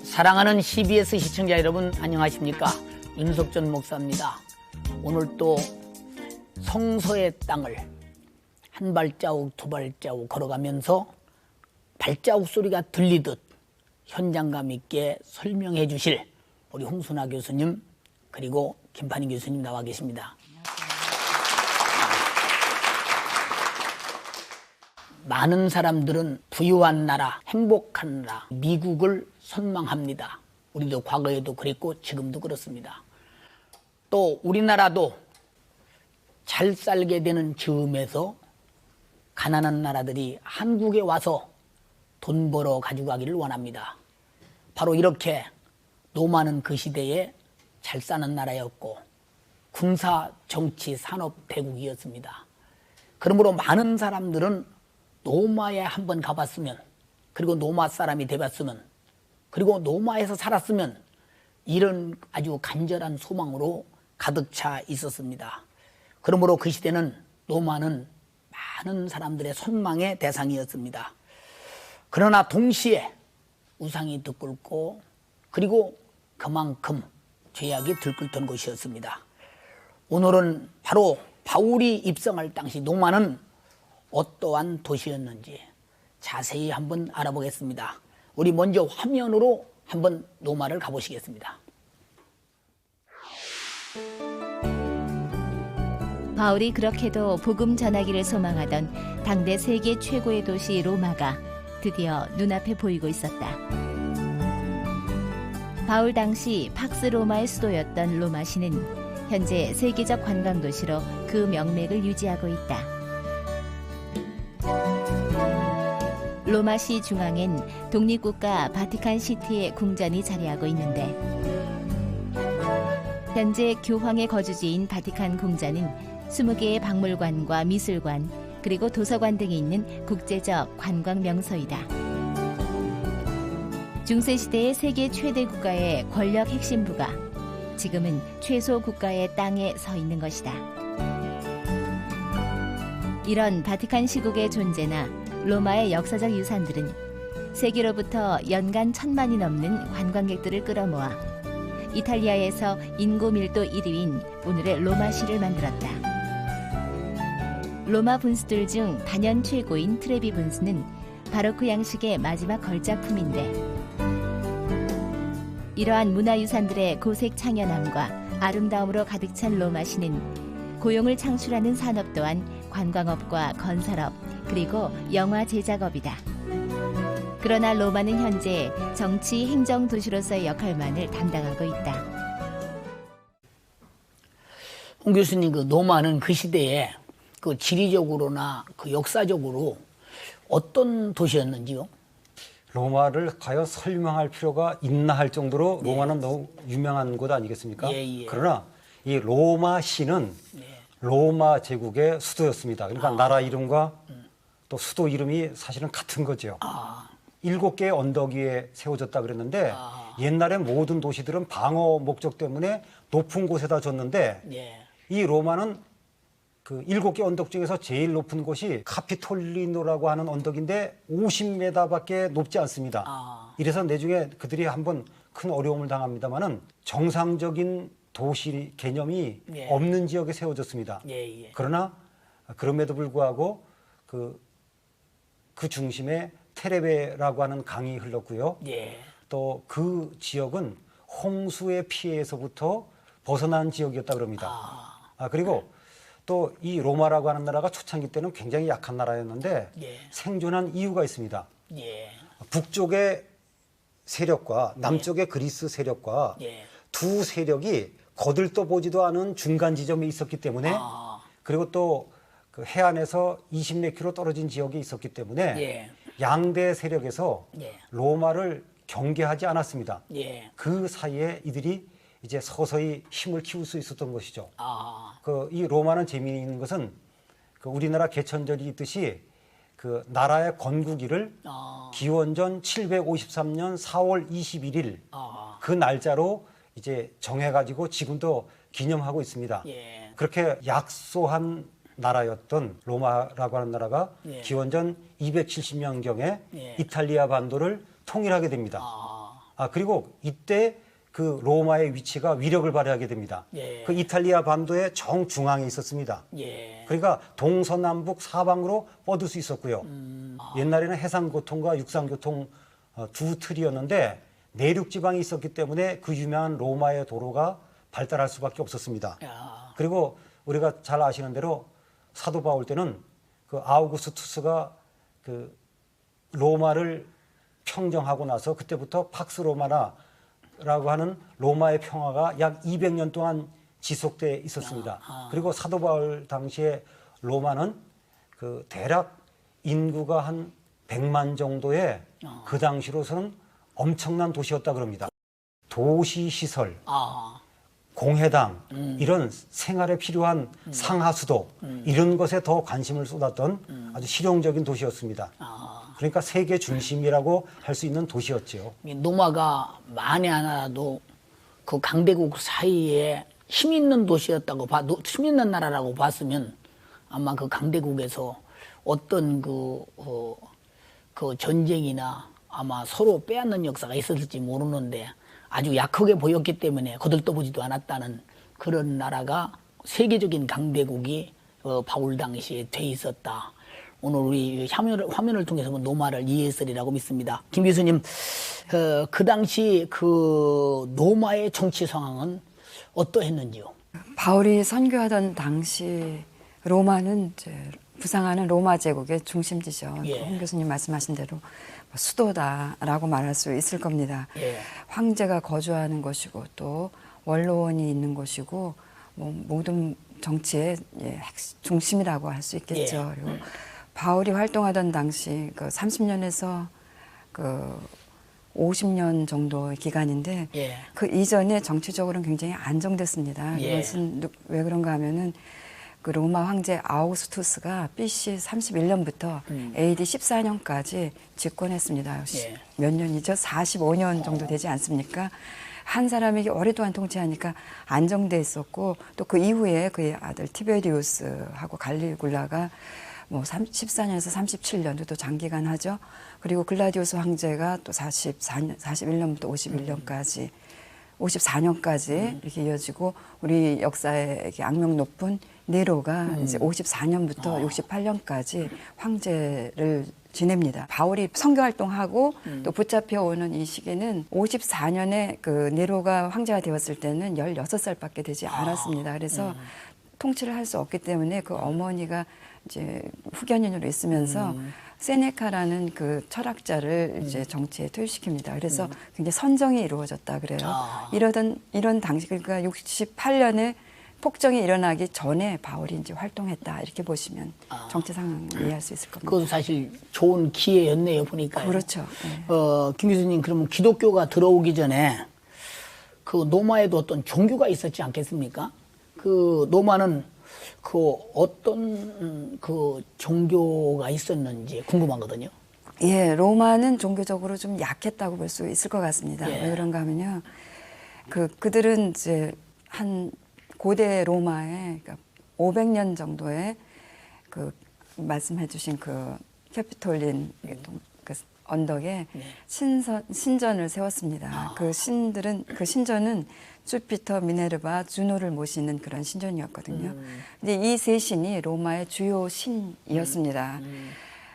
사랑하는 CBS 시청자 여러분, 안녕하십니까? 윤석전 목사입니다. 오늘 또 성서의 땅을 한 발자국 두 발자국 걸어가면서 발자국 소리가 들리듯 현장감 있게 설명해 주실 우리 홍순아 교수님 그리고 김판희 교수님 나와 계십니다. 많은 사람들은 부유한 나라, 행복한 나라, 미국을 선망합니다. 우리도 과거에도 그랬고 지금도 그렇습니다. 또 우리나라도 잘 살게 되는 즈음에서 가난한 나라들이 한국에 와서 돈 벌어 가지고 가기를 원합니다. 바로 이렇게 노마는 그 시대에 잘 사는 나라였고 군사, 정치, 산업 대국이었습니다. 그러므로 많은 사람들은 노마에 한번 가봤으면, 그리고 노마 사람이 돼봤으면, 그리고 노마에서 살았으면, 이런 아주 간절한 소망으로 가득 차 있었습니다. 그러므로 그 시대는 노마는 많은 사람들의 선망의 대상이었습니다. 그러나 동시에 우상이 들끓고 그리고 그만큼 죄악이 들끓던 곳이었습니다. 오늘은 바로 바울이 입성할 당시 노마는 어떠한 도시였는지 자세히 한번 알아보겠습니다. 우리 먼저 화면으로 한번 노마를 가보시겠습니다. 바울이 그렇게도 복음 전하기를 소망하던 당대 세계 최고의 도시 로마가 드디어 눈앞에 보이고 있었다. 바울 당시 팍스 로마의 수도였던 로마시는 현재 세계적 관광도시로 그 명맥을 유지하고 있다. 로마시 중앙엔 독립국가 바티칸시티의 궁전이 자리하고 있는데 현재 교황의 거주지인 바티칸 궁전은 20개의 박물관과 미술관 그리고 도서관 등이 있는 국제적 관광 명소이다. 중세시대의 세계 최대 국가의 권력 핵심부가 지금은 최소 국가의 땅에 서 있는 것이다. 이런 바티칸 시국의 존재나 로마의 역사적 유산들은 세계로부터 연간 1,000만이 넘는 관광객들을 끌어모아 이탈리아에서 인구 밀도 1위인 오늘의 로마시를 만들었다. 로마 분수들 중 단연 최고인 트레비 분수는 바로크 양식의 마지막 걸작품인데 이러한 문화유산들의 고색 창연함과 아름다움으로 가득 찬 로마시는 고용을 창출하는 산업 또한 관광업과 건설업 그리고 영화 제작업이다. 그러나 로마는 현재 정치 행정 도시로서의 역할만을 담당하고 있다. 홍 교수님, 그 노마는 그 시대에 그 지리적으로나 그 역사적으로 어떤 도시였는지요? 로마를 과연 설명할 필요가 있나 할 정도로 로마는 너무 유명한 곳 아니겠습니까? 그러나 이 로마시는 로마 제국의 수도였습니다. 그러니까 나라 이름과 또 수도 이름이 사실은 같은 거죠. 7개의 언덕 위에 세워졌다 그랬는데 옛날에 모든 도시들은 방어 목적 때문에 높은 곳에다 졌는데 이 로마는 그 7개 언덕 중에서 제일 높은 곳이 카피톨리노라고 하는 언덕인데 50m밖에 높지 않습니다. 이래서 나중에 그들이 한번 큰 어려움을 당합니다마는 정상적인 도시 개념이 없는 지역에 세워졌습니다. 그러나 그럼에도 불구하고 그 중심에 테레베라고 하는 강이 흘렀고요. 또 그 지역은 홍수의 피해에서부터 벗어난 지역이었다 그럽니다. 그리고 또 이 로마라고 하는 나라가 초창기 때는 굉장히 약한 나라였는데 생존한 이유가 있습니다. 북쪽의 세력과 남쪽의 그리스 세력과 두 세력이 거들떠보지도 않은 중간 지점에 있었기 때문에 그리고 또 그 해안에서 20몇 킬로 떨어진 지역에 있었기 때문에 양대 세력에서 로마를 경계하지 않았습니다. 그 사이에 이들이 이제 서서히 힘을 키울 수 있었던 것이죠. 이 로마는 재미있는 것은 그 우리나라 개천절이 있듯이 그 나라의 건국일을 기원전 753년 4월 21일 그 날짜로 이제 정해가지고 지금도 기념하고 있습니다. 그렇게 약소한 나라였던 로마라고 하는 나라가 예. 기원전 270년경에 예. 이탈리아 반도를 통일하게 됩니다. 그리고 이때 그 로마의 위치가 위력을 발휘하게 됩니다. 예. 그 이탈리아 반도의 정중앙에 있었습니다. 예. 그러니까 동서남북 사방으로 뻗을 수 있었고요. 옛날에는 해상교통과 육상교통 두 틀이었는데 내륙 지방이 있었기 때문에 그 유명한 로마의 도로가 발달할 수밖에 없었습니다. 야. 그리고 우리가 잘 아시는 대로 사도 바울 때는 그 아우구스투스가 그 로마를 평정하고 나서 그때부터 팍스 로마나라고 하는 로마의 평화가 약 200년 동안 지속돼 있었습니다. 그리고 사도 바울 당시에 로마는 그 대략 인구가 한 100만 정도의 그 당시로서는 엄청난 도시였다 그럽니다. 도시 시설, 공회당 이런 생활에 필요한 상하수도 이런 것에 더 관심을 쏟았던 아주 실용적인 도시였습니다. 그러니까 세계 중심이라고 할 수 있는 도시였죠. 로마가 만에 하나라도 그 강대국 사이에 힘 있는 도시였다고 힘 있는 나라라고 봤으면 아마 그 강대국에서 어떤 그 전쟁이나 아마 서로 빼앗는 역사가 있었을지 모르는데 아주 약하게 보였기 때문에 거들떠보지도 않았다는 그런 나라가 세계적인 강대국이 바울 당시에 돼 있었다. 오늘 우리 화면을 통해서 로마를 이해했으리라고 믿습니다. 김 교수님, 그 당시 그 로마의 정치 상황은 어떠했는지요? 바울이 선교하던 당시 로마는 이제 부상하는 로마 제국의 중심지죠. 예. 홍 교수님 말씀하신 대로 수도다라고 말할 수 있을 겁니다. 예. 황제가 거주하는 곳이고 또 원로원이 있는 곳이고 모든 정치의 중심이라고 할 수 있겠죠. 예. 그리고 바울이 활동하던 당시 그 30년에서 그 50년 정도의 기간인데 예. 그 이전에 정치적으로는 굉장히 안정됐습니다. 예. 이것은 왜 그런가 하면은 그 로마 황제 아우구스투스가 BC 31년부터 AD 14년까지 집권했습니다. 예. 몇 년이죠? 45년 정도 되지 않습니까? 한 사람에게 오랫동안 통치하니까 안정돼 있었고 또 그 이후에 그의 아들 티베리우스하고 갈리굴라가 뭐 14년에서 37년도 또 장기간 하죠. 그리고 글라디우스 황제가 또 41년부터 51년까지 54년까지 이렇게 이어지고 우리 역사에 악명 높은 네로가 이제 54년부터 68년까지 황제를 지냅니다. 바울이 선교 활동하고 또 붙잡혀 오는 이 시기는 54년에 그 네로가 황제가 되었을 때는 16살밖에 되지 않았습니다. 그래서 통치를 할 수 없기 때문에 그 어머니가 이제 후견인으로 있으면서 세네카라는 그 철학자를 이제 정치에 투입시킵니다. 그래서 굉장히 선정이 이루어졌다 그래요. 이런 당시 그러니까 68년에 폭정이 일어나기 전에 바울이 이제 활동했다 이렇게 보시면 정치 상황을 이해할 수 있을 겁니다. 그것도 사실 좋은 기회였네요 보니까. 그렇죠. 네. 김 교수님 그러면 기독교가 들어오기 전에 그 로마에도 어떤 종교가 있었지 않겠습니까? 그 로마는 그 어떤 그 종교가 있었는지 궁금하거든요. 예, 로마는 종교적으로 좀 약했다고 볼 수 있을 것 같습니다. 예. 왜 그런가 하면요. 그들은 이제 한 고대 로마에 그러니까 500년 정도의 그 말씀해 주신 그 캐피톨린 그 언덕에 신전을 세웠습니다. 그 신전은 주피터, 미네르바, 주노를 모시는 그런 신전이었거든요. 근데 이 세 신이 로마의 주요 신이었습니다.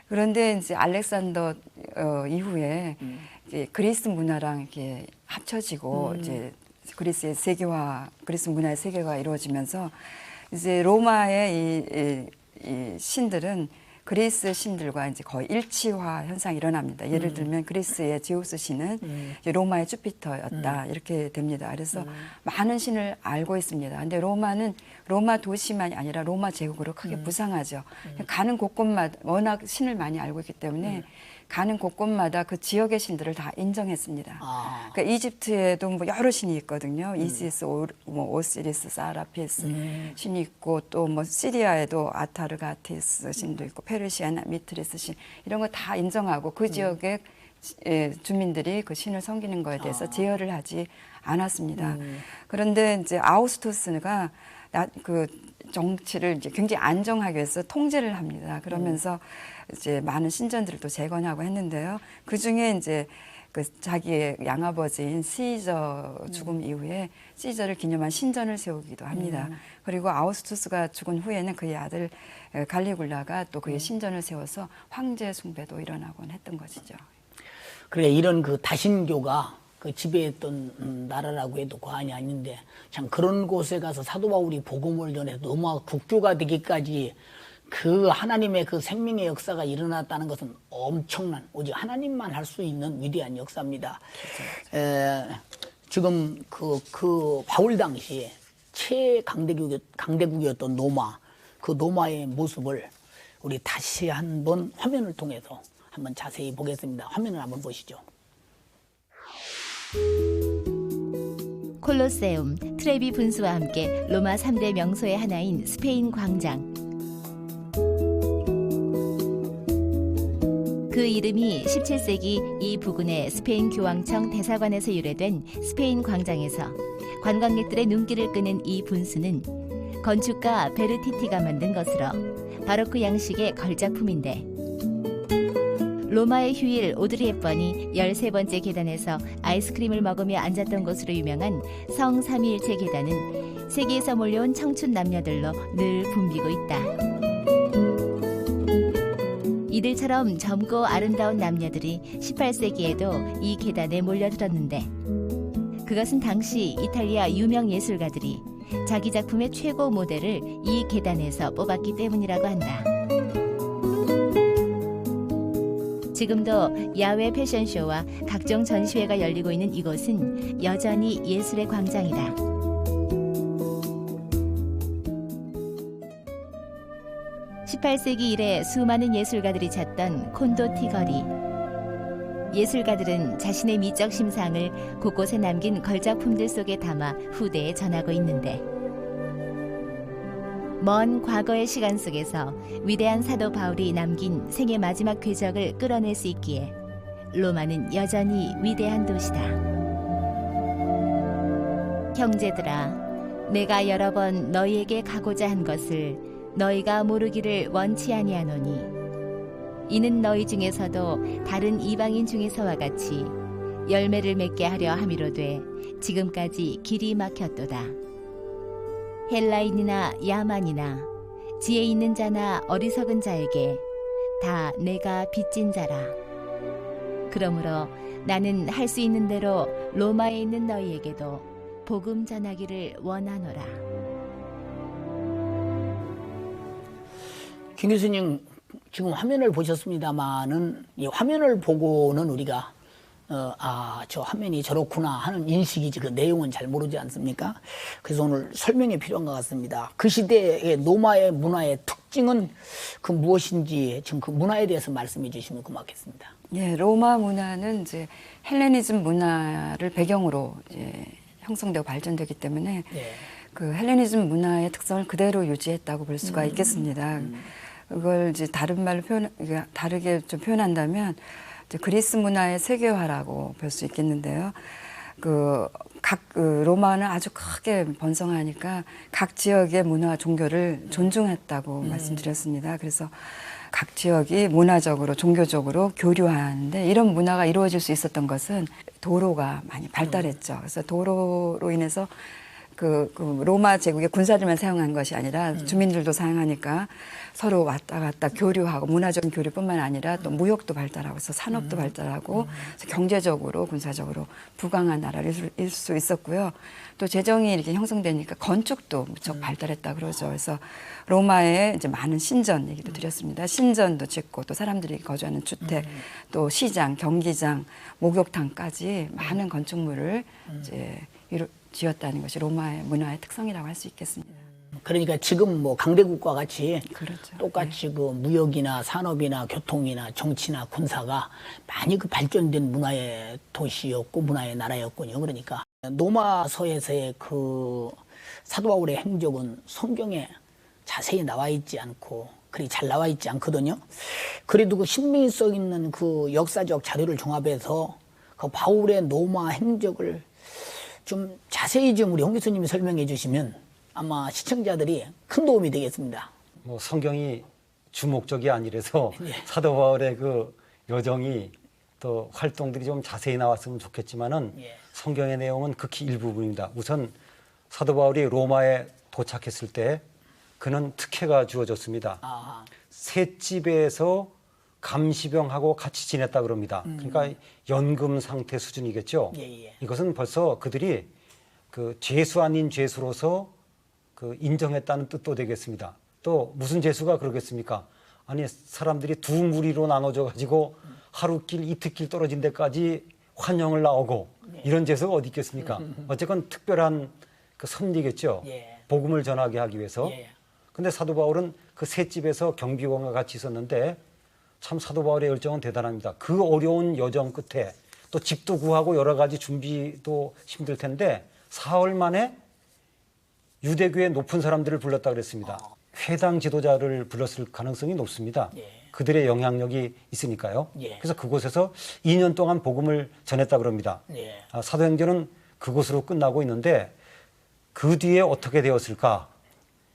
그런데 이제 알렉산더 이후에 이제 그리스 문화랑 이렇게 합쳐지고 이제 그리스의 세계화, 그리스 문화의 세계화가 이루어지면서 이제 로마의 이 신들은 그리스 신들과 이제 거의 일치화 현상이 일어납니다. 예를 들면 그리스의 제우스 신은 이제 로마의 주피터였다 이렇게 됩니다. 그래서 많은 신을 알고 있습니다. 근데 로마는 로마 도시만이 아니라 로마 제국으로 크게 부상하죠. 가는 곳곳마다 워낙 신을 많이 알고 있기 때문에 가는 곳곳마다 그 지역의 신들을 다 인정했습니다. 그러니까 이집트에도 뭐 여러 신이 있거든요. 이시스, 오시리스, 사라피스 신이 있고 또 뭐 시리아에도 아타르가티스 신도 있고 페르시아나 미트리스 신 이런 거 다 인정하고 그 지역의 주민들이 그 신을 섬기는 거에 대해서 제어를 하지 않았습니다. 그런데 이제 아우구스투스가 그 정치를 이제 굉장히 안정하기 위해서 통제를 합니다. 그러면서 이제 많은 신전들을 또 재건하고 했는데요. 그 중에 이제 그 자기의 양아버지인 시저 죽음 이후에 시저를 기념한 신전을 세우기도 합니다. 그리고 아우구스투스가 죽은 후에는 그의 아들 갈리굴라가 또 그의 신전을 세워서 황제 숭배도 일어나곤 했던 것이죠. 그래, 이런 그 다신교가 그 지배했던 나라라고 해도 과언이 아닌데, 참 그런 곳에 가서 사도 바울이 복음을 전해서 로마 국교가 되기까지 그 하나님의 그 생명의 역사가 일어났다는 것은 엄청난, 오직 하나님만 할 수 있는 위대한 역사입니다. 지금 그 바울 당시에 최강대국이었던 로마, 그 로마의 모습을 우리 다시 한번 화면을 통해서 한번 자세히 보겠습니다. 화면을 한번 보시죠. 콜로세움, 트레비 분수와 함께 로마 3대 명소의 하나인 스페인 광장. 그 이름이 17세기 이 부근의 스페인 교황청 대사관에서 유래된 스페인 광장에서 관광객들의 눈길을 끄는 이 분수는 건축가 베르티티가 만든 것으로 바로크 양식의 걸작품인데, 로마의 휴일 오드리 헵번이 13번째 계단에서 아이스크림을 먹으며 앉았던 곳으로 유명한 성 삼위일체 계단은 세계에서 몰려온 청춘 남녀들로 늘 붐비고 있다. 이들처럼 젊고 아름다운 남녀들이 18세기에도 이 계단에 몰려들었는데, 그것은 당시 이탈리아 유명 예술가들이 자기 작품의 최고 모델을 이 계단에서 뽑았기 때문이라고 한다. 지금도 야외 패션쇼와 각종 전시회가 열리고 있는 이곳은 여전히 예술의 광장이다. (18세기) 이래 수많은 예술가들이 찾던 콘도티 거리. 예술가들은 자신의 미적 심상을 곳곳에 남긴 걸작품들 속에 담아 후대에 전하고 있는데, 먼 과거의 시간 속에서 위대한 사도 바울이 남긴 생의 마지막 궤적을 끌어낼 수 있기에 로마는 여전히 위대한 도시다. 형제들아, 내가 여러 번 너희에게 가고자 한 것을 너희가 모르기를 원치 아니하노니, 이는 너희 중에서도 다른 이방인 중에서와 같이 열매를 맺게 하려 함이로되 지금까지 길이 막혔도다. 헬라인이나 야만이나 지혜 있는 자나 어리석은 자에게 다 내가 빚진 자라. 그러므로 나는 할 수 있는 대로 로마에 있는 너희에게도 복음 전하기를 원하노라. 김 교수님, 지금 화면을 보셨습니다만은 이 화면을 보고는 우리가 저 화면이 저렇구나 하는 인식이지 그 내용은 잘 모르지 않습니까? 그래서 오늘 설명이 필요한 것 같습니다. 그 시대의 로마의 문화의 특징은 그 무엇인지 지금 그 문화에 대해서 말씀해 주시면 고맙겠습니다. 네, 로마 문화는 이제 헬레니즘 문화를 배경으로 이제 형성되고 발전되기 때문에 그 헬레니즘 문화의 특성을 그대로 유지했다고 볼 수가 있겠습니다. 그걸 이제 다른 말로 다르게 좀 표현한다면 그리스 문화의 세계화라고 볼 수 있겠는데요. 각 로마는 아주 크게 번성하니까 각 지역의 문화, 종교를 존중했다고 말씀드렸습니다. 그래서 각 지역이 문화적으로, 종교적으로 교류하는데, 이런 문화가 이루어질 수 있었던 것은 도로가 많이 발달했죠. 그래서 도로로 인해서 그 로마 제국의 군사들만 사용한 것이 아니라 주민들도 사용하니까 서로 왔다 갔다 교류하고, 문화적인 교류뿐만 아니라 또 무역도 발달하고 해서 산업도 발달하고, 그래서 경제적으로 군사적으로 부강한 나라를 이룰 수 있었고요. 또 재정이 이렇게 형성되니까 건축도 무척 발달했다 그러죠. 그래서 로마에 이제 많은 신전 얘기도 드렸습니다. 신전도 짓고, 또 사람들이 거주하는 주택, 또 시장, 경기장, 목욕탕까지 많은 건축물을 이제 지었다는 것이 로마의 문화의 특성이라고 할 수 있겠습니다. 그러니까 지금 뭐 강대국과 같이 그렇죠. 똑같이 그 무역이나 산업이나 교통이나 정치나 군사가 많이 그 발전된 문화의 도시였고 문화의 나라였군요. 그러니까 로마서에서의 그 사도 바울의 행적은 성경에 자세히 나와 있지 않고 그리 잘 나와 있지 않거든요. 그래도 그 신빙성 있는 그 역사적 자료를 종합해서 그 바울의 로마 행적을 좀 자세히 좀 우리 홍 교수님이 설명해 주시면 아마 시청자들이 큰 도움이 되겠습니다. 뭐 성경이 주목적이 아니라서 예. 사도 바울의 그 여정이 또 활동들이 좀 자세히 나왔으면 좋겠지만은 예. 성경의 내용은 극히 일부분입니다. 우선 사도 바울이 로마에 도착했을 때 그는 특혜가 주어졌습니다. 아하. 셋집에서 감시병하고 같이 지냈다 그럽니다. 그러니까 연금 상태 수준이겠죠. 예, 예. 이것은 벌써 그들이 그 죄수 아닌 죄수로서 그 인정했다는 뜻도 되겠습니다. 또 무슨 죄수가 그러겠습니까? 아니 사람들이 두 무리로 나눠져 가지고 하루길 이틀길 떨어진 데까지 환영을 나오고 이런 죄수가 어디 있겠습니까? 어쨌건 특별한 그 섭리겠죠. 예. 복음을 전하게 하기 위해서. 예. 근데 사도 바울은 그 셋집에서 경비원과 같이 있었는데 참 사도 바울의 열정은 대단합니다. 그 어려운 여정 끝에 또 집도 구하고 여러 가지 준비도 힘들 텐데 사흘 만에 유대교의 높은 사람들을 불렀다 그랬습니다. 회당 지도자를 불렀을 가능성이 높습니다. 예. 그들의 영향력이 있으니까요. 예. 그래서 그곳에서 2년 동안 복음을 전했다 그럽니다. 예. 사도행전은 그곳으로 끝나고 있는데 그 뒤에 어떻게 되었을까?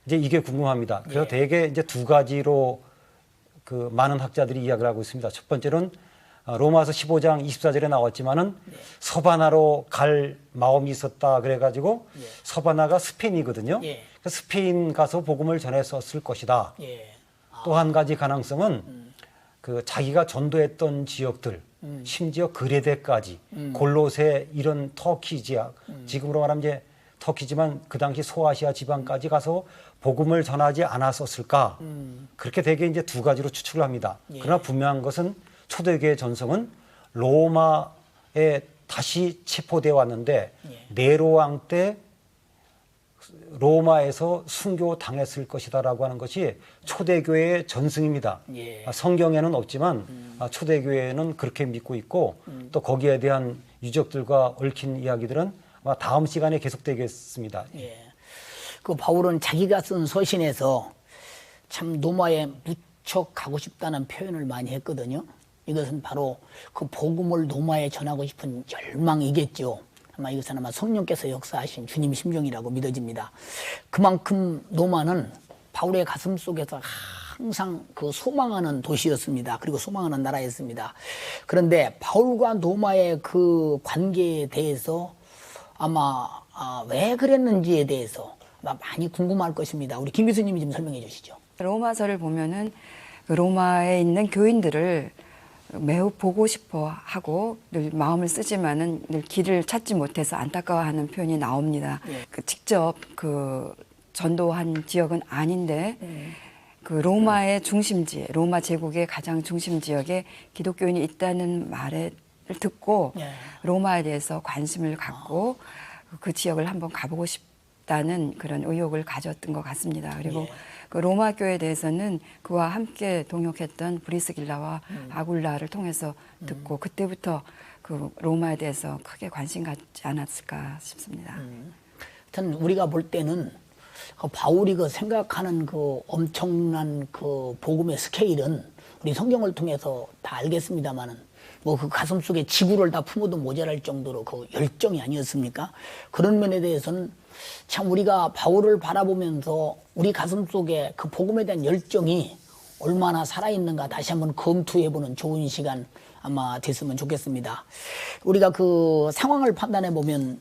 이제 이게 궁금합니다. 그래서 예. 대개 이제 두 가지로 그 많은 학자들이 이야기를 하고 있습니다. 첫 번째는 로마서 15장 24절에 나왔지만은 서바나로 갈 마음이 있었다 그래가지고 예. 서바나가 스페인이거든요. 예. 그 스페인 가서 복음을 전했었을 것이다. 예. 또 한 가지 가능성은 그 자기가 전도했던 지역들, 심지어 그레데까지, 골로새 이런 터키 지역, 지금으로 말하면 이제 터키지만 그 당시 소아시아 지방까지 가서 복음을 전하지 않았었을까? 그렇게 되게 이제 두 가지로 추측을 합니다. 예. 그러나 분명한 것은 초대교회 전성은 로마에 다시 체포되어 왔는데 예. 네로 왕 때 로마에서 순교 당했을 것이다라고 하는 것이 초대교회의 전승입니다. 예. 성경에는 없지만 초대교회는 그렇게 믿고 있고 또 거기에 대한 유적들과 얽힌 이야기들은 아마 다음 시간에 계속되겠습니다. 예. 그 바울은 자기가 쓴 서신에서 참 로마에 무척 가고 싶다는 표현을 많이 했거든요. 이것은 바로 그 복음을 로마에 전하고 싶은 열망이겠죠. 아마 이것은 아마 성령께서 역사하신 주님 심정이라고 믿어집니다. 그만큼 로마는 바울의 가슴 속에서 항상 그 소망하는 도시였습니다. 그리고 소망하는 나라였습니다. 그런데 바울과 로마의 그 관계에 대해서 아마 왜 그랬는지에 대해서 아마 많이 궁금할 것입니다. 우리 김 교수님이 좀 설명해 주시죠. 로마서를 보면은 그 로마에 있는 교인들을 매우 보고 싶어 하고 늘 마음을 쓰지만은 늘 길을 찾지 못해서 안타까워하는 표현이 나옵니다. 예. 그 직접 그 전도한 지역은 아닌데 그 로마의 중심지, 로마 제국의 가장 중심 지역에 기독교인이 있다는 말을 듣고 예. 로마에 대해서 관심을 갖고 그 지역을 한번 가보고 싶다는 그런 의욕을 가졌던 것 같습니다. 그리고 예. 그 로마 교회에 대해서는 그와 함께 동역했던 브리스길라와 아굴라를 통해서 듣고 그때부터 그 로마에 대해서 크게 관심 갖지 않았을까 싶습니다. 하여튼 우리가 볼 때는 그 바울이 그 생각하는 그 엄청난 그 복음의 스케일은 우리 성경을 통해서 다 알겠습니다만은 뭐 그 가슴 속에 지구를 다 품어도 모자랄 정도로 그 열정이 아니었습니까? 그런 면에 대해서는 참 우리가 바울을 바라보면서 우리 가슴 속에 그 복음에 대한 열정이 얼마나 살아있는가 다시 한번 검토해보는 좋은 시간 아마 됐으면 좋겠습니다. 우리가 그 상황을 판단해 보면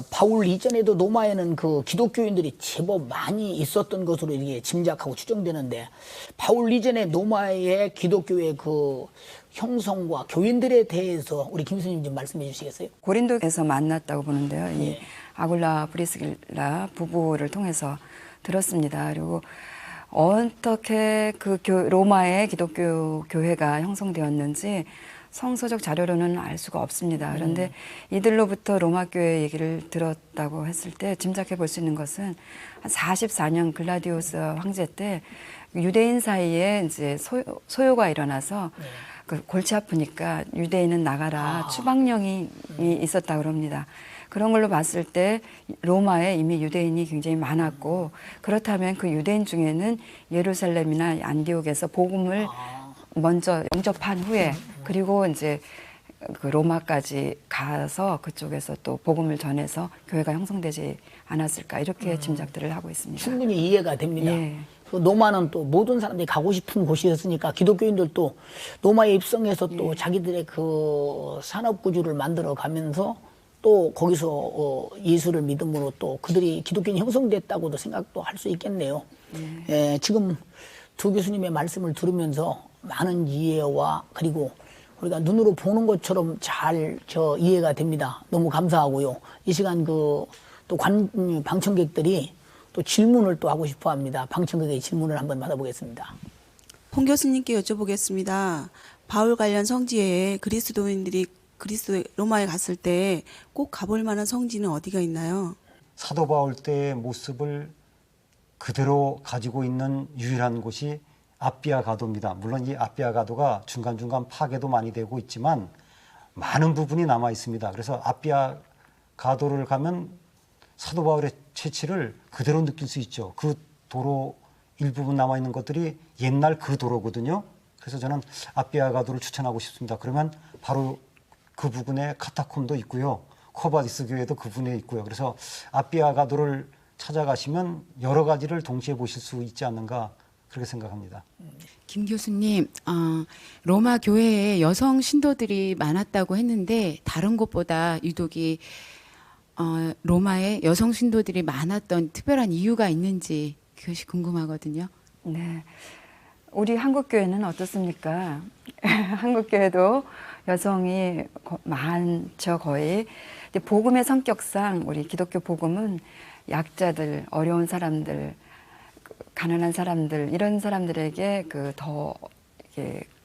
바울 이전에도 로마에는 그 기독교인들이 제법 많이 있었던 것으로 이게 짐작하고 추정되는데 바울 이전에 로마의 기독교의 그 형성과 교인들에 대해서 우리 김 교수님 좀 말씀해 주시겠어요? 고린도에서 만났다고 보는데요. 이 예. 아굴라 브리스길라 부부를 통해서 들었습니다. 그리고 어떻게 그 로마의 기독교 교회가 형성되었는지 성서적 자료로는 알 수가 없습니다. 그런데 이들로부터 로마 교회 얘기를 들었다고 했을 때 짐작해 볼 수 있는 것은 한 44년 글라디우스 황제 때 유대인 사이에 이제 소요가 일어나서 그 골치 아프니까 유대인은 나가라 추방령이 있었다고 합니다. 그런 걸로 봤을 때 로마에 이미 유대인이 굉장히 많았고 그렇다면 그 유대인 중에는 예루살렘이나 안디옥에서 복음을 먼저 영접한 후에 그리고 이제 그 로마까지 가서 그쪽에서 또 복음을 전해서 교회가 형성되지 않았을까 이렇게 짐작들을 하고 있습니다. 충분히 이해가 됩니다. 예. 그 로마는 또 모든 사람들이 가고 싶은 곳이었으니까 기독교인들도 로마에 입성해서 또 자기들의 그 산업 구조를 만들어 가면서 또 거기서 예수를 믿음으로 또 그들이 기독교인이 형성됐다고도 생각도 할 수 있겠네요. 예, 지금 두 교수님의 말씀을 들으면서 많은 이해와 그리고 우리가 눈으로 보는 것처럼 잘 이해가 됩니다. 너무 감사하고요. 이 시간 또 방청객들이 또 질문을 또 하고 싶어 합니다. 방청객의 질문을 한번 받아보겠습니다. 홍 교수님께 여쭤보겠습니다. 바울 관련 성지에 그리스도인들이 로마에 갔을 때 꼭 가볼 만한 성지는 어디가 있나요? 사도 바울 때의 모습을 그대로 가지고 있는 유일한 곳이 아비아 가도입니다. 물론 이 아비아 가도가 중간중간 파괴도 많이 되고 있지만 많은 부분이 남아 있습니다. 그래서 아비아 가도를 가면 사도 바울의 채취를 그대로 느낄 수 있죠. 그 도로 일부분 남아 있는 것들이 옛날 그 도로거든요. 그래서 저는 아비아 가도를 추천하고 싶습니다. 그러면 바로 그 부근에 카타콤도 있고요. 코바디스 교회도 그 부근에 있고요. 그래서 아비아 가도를 찾아가시면 여러 가지를 동시에 보실 수 있지 않는가 그렇게 생각합니다. 김 교수님, 로마 교회에 여성 신도들이 많았다고 했는데 다른 곳보다 유독이 로마에 여성 신도들이 많았던 특별한 이유가 있는지 그것이 궁금하거든요. 네, 우리 한국 교회는 어떻습니까? 한국 교회도 여성이 많죠, 거의. 근데 복음의 성격상 우리 기독교 복음은 약자들, 어려운 사람들, 가난한 사람들 이런 사람들에게 더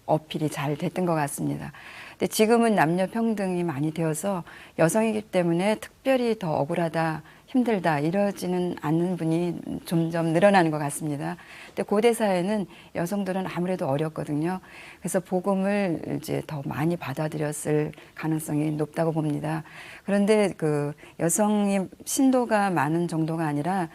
어필이 잘 됐던 것 같습니다. 근데 지금은 남녀 평등이 많이 되어서 여성이기 때문에 특별히 더 억울하다, 힘들다 이러지는 않는 분이 점점 늘어나는 것 같습니다. 근데 고대 사회는 여성들은 아무래도 어렵거든요. 그래서 복음을 이제 더 많이 받아들였을 가능성이 높다고 봅니다. 그런데 그 여성이 신도가 많은 정도가 아니라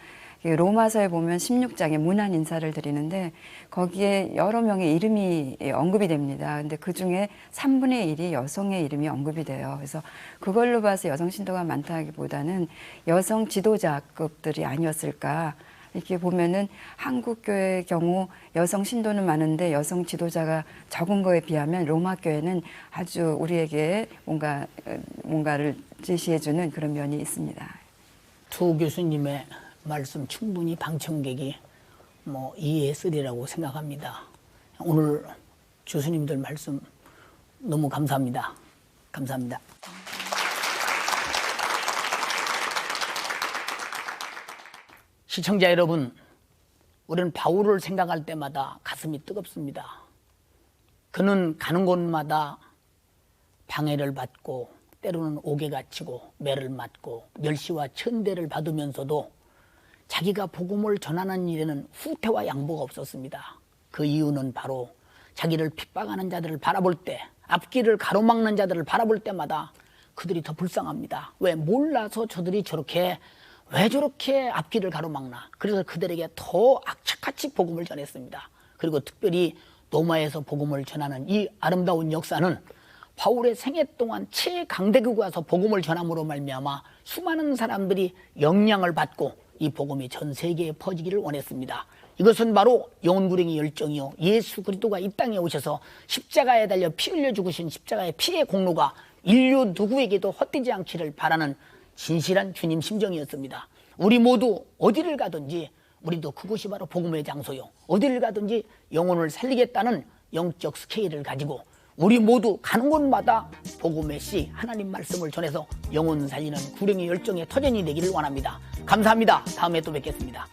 로마서에 보면 16장에 문안 인사를 드리는데 거기에 여러 명의 이름이 언급이 됩니다. 근데 그 중에 3분의 1이 여성의 이름이 언급이 돼요. 그래서 그걸로 봐서 여성 신도가 많다기보다는 여성 지도자급들이 아니었을까. 이렇게 보면은 한국 교회의 경우 여성 신도는 많은데 여성 지도자가 적은 거에 비하면 로마 교회는 아주 우리에게 뭔가를 제시해주는 그런 면이 있습니다. 두 교수님의 말씀 충분히 방청객이 이해했으리라고 생각합니다. 오늘 교수님들 말씀 너무 감사합니다. 감사합니다. 시청자 여러분, 우리는 바울을 생각할 때마다 가슴이 뜨겁습니다. 그는 가는 곳마다 방해를 받고 때로는 옥에 갇히고 매를 맞고 멸시와 천대를 받으면서도 자기가 복음을 전하는 일에는 후퇴와 양보가 없었습니다. 그 이유는 바로 자기를 핍박하는 자들을 바라볼 때, 앞길을 가로막는 자들을 바라볼 때마다 그들이 더 불쌍합니다. 왜? 몰라서 저들이 왜 저렇게 앞길을 가로막나. 그래서 그들에게 더 악착같이 복음을 전했습니다. 그리고 특별히 로마에서 복음을 전하는 이 아름다운 역사는 바울의 생애 동안 최강대국에 와서 복음을 전함으로 말미암아 수많은 사람들이 영향을 받고 이 복음이 전 세계에 퍼지기를 원했습니다. 이것은 바로 영혼구령의 열정이요, 예수 그리스도가 이 땅에 오셔서 십자가에 달려 피 흘려 죽으신 십자가의 피의 공로가 인류 누구에게도 헛되지 않기를 바라는 진실한 주님 심정이었습니다. 우리 모두 어디를 가든지 우리도 그곳이 바로 복음의 장소요, 어디를 가든지 영혼을 살리겠다는 영적 스케일을 가지고 우리 모두 가는 곳마다 복음의 씨, 하나님 말씀을 전해서 영혼 살리는 구령의 열정의 터전이 되기를 원합니다. 감사합니다. 다음에 또 뵙겠습니다.